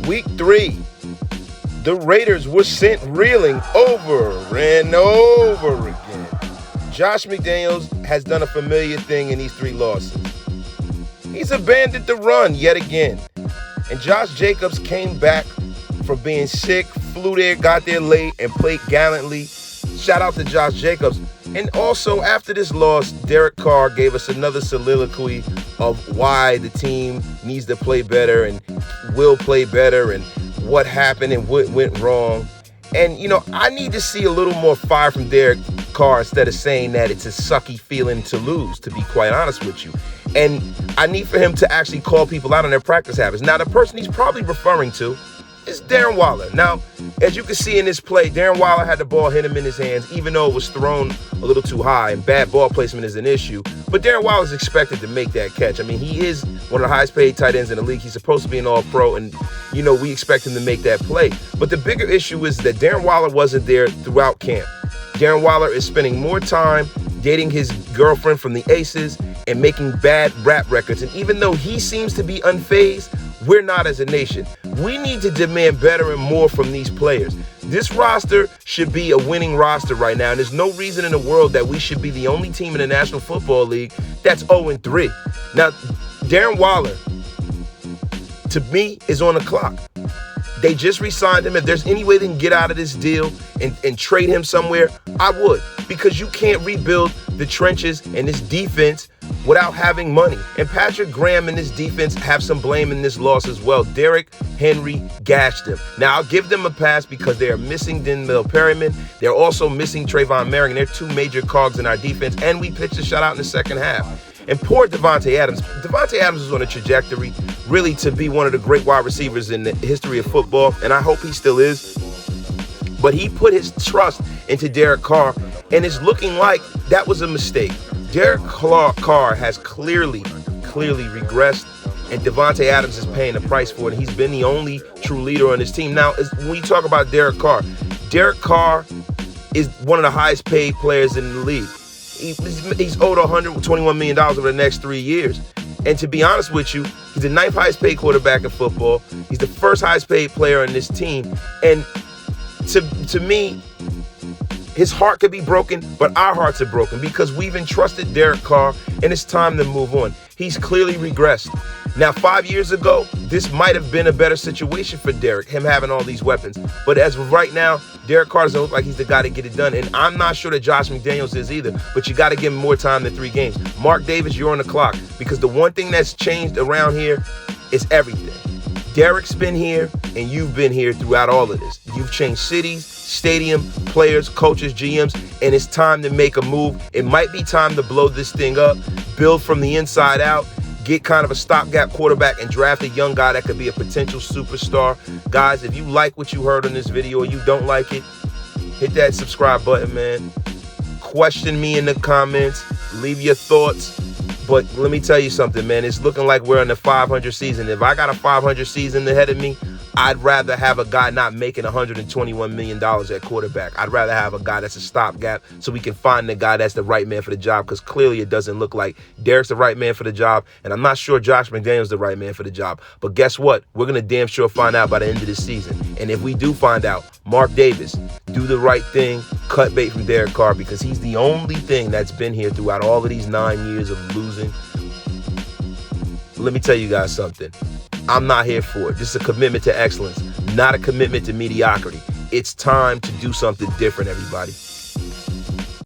Week 3, the Raiders were sent reeling over and over again. Josh McDaniels has done a familiar thing in these 3 losses. He's abandoned the run yet again. And Josh Jacobs came back from being sick, flew there, got there late, and played gallantly. Shout out to Josh Jacobs. And also, after this loss, Derek Carr gave us another soliloquy of why the team needs to play better and will play better and what happened and what went wrong. And, I need to see a little more fire from Derek Carr instead of saying that it's a sucky feeling to lose, to be quite honest with you. And I need for him to actually call people out on their practice habits. Now, the person he's probably referring to is Darren Waller. Now, as you can see in this play, Darren Waller had the ball hit him in his hands, even though it was thrown a little too high, and bad ball placement is an issue. But Darren Waller is expected to make that catch. I mean, he is one of the highest paid tight ends in the league. He's supposed to be an all-pro, and, we expect him to make that play. But the bigger issue is that Darren Waller wasn't there throughout camp. Darren Waller is spending more time dating his girlfriend from the Aces and making bad rap records. And even though he seems to be unfazed, we're not as a nation. We need to demand better and more from these players. This roster should be a winning roster right now, and there's no reason in the world that we should be the only team in the National Football League that's 0-3. Now, Darren Waller, to me, is on the clock. They just re-signed him. If there's any way they can get out of this deal and trade him somewhere, I would. Because you can't rebuild the trenches and this defense without having money. And Patrick Graham and this defense have some blame in this loss as well. Derrick Henry gashed him. Now, I'll give them a pass because they are missing Denzel Perryman. They're also missing Trayvon Merrick. They're 2 major cogs in our defense. And we pitched a shutout in the second half. And poor Davante Adams. Davante Adams is on a trajectory really to be one of the great wide receivers in the history of football, and I hope he still is. But he put his trust into Derek Carr, and it's looking like that was a mistake. Derek Carr has clearly regressed, and Davante Adams is paying the price for it. He's been the only true leader on his team. Now, when you talk about Derek Carr is one of the highest paid players in the league. He's owed $121 million over the next 3 years. And to be honest with you, he's the 9th highest paid quarterback in football. He's the 1st highest paid player on this team. And to me, his heart could be broken, but our hearts are broken because we've entrusted Derek Carr, and it's time to move on. He's clearly regressed. Now, 5 years ago, this might have been a better situation for Derek, him having all these weapons. But as of right now, Derek Carr doesn't look like he's the guy to get it done. And I'm not sure that Josh McDaniels is either, but you got to give him more time than 3 games. Mark Davis, you're on the clock because the one thing that's changed around here is everything. Derek's been here, and you've been here throughout all of this. You've changed cities, stadium, players, coaches, GMs, and it's time to make a move. It might be time to blow this thing up, build from the inside out, get kind of a stopgap quarterback and draft a young guy that could be a potential superstar. Guys, if you like what you heard on this video or you don't like it, hit that subscribe button, man. Question me in the comments. Leave your thoughts. But let me tell you something, man. It's looking like we're in the 500 season. If I got a 500 season ahead of me, I'd rather have a guy not making $121 million at quarterback. I'd rather have a guy that's a stopgap so we can find the guy that's the right man for the job, because clearly it doesn't look like Derek's the right man for the job, and I'm not sure Josh McDaniels the right man for the job. But guess what? We're going to damn sure find out by the end of this season. And if we do find out, Mark Davis, do the right thing, cut bait from Derek Carr, because he's the only thing that's been here throughout all of these 9 years of losing. Let me tell you guys something. I'm not here for it. This is a commitment to excellence, not a commitment to mediocrity. It's time to do something different, everybody.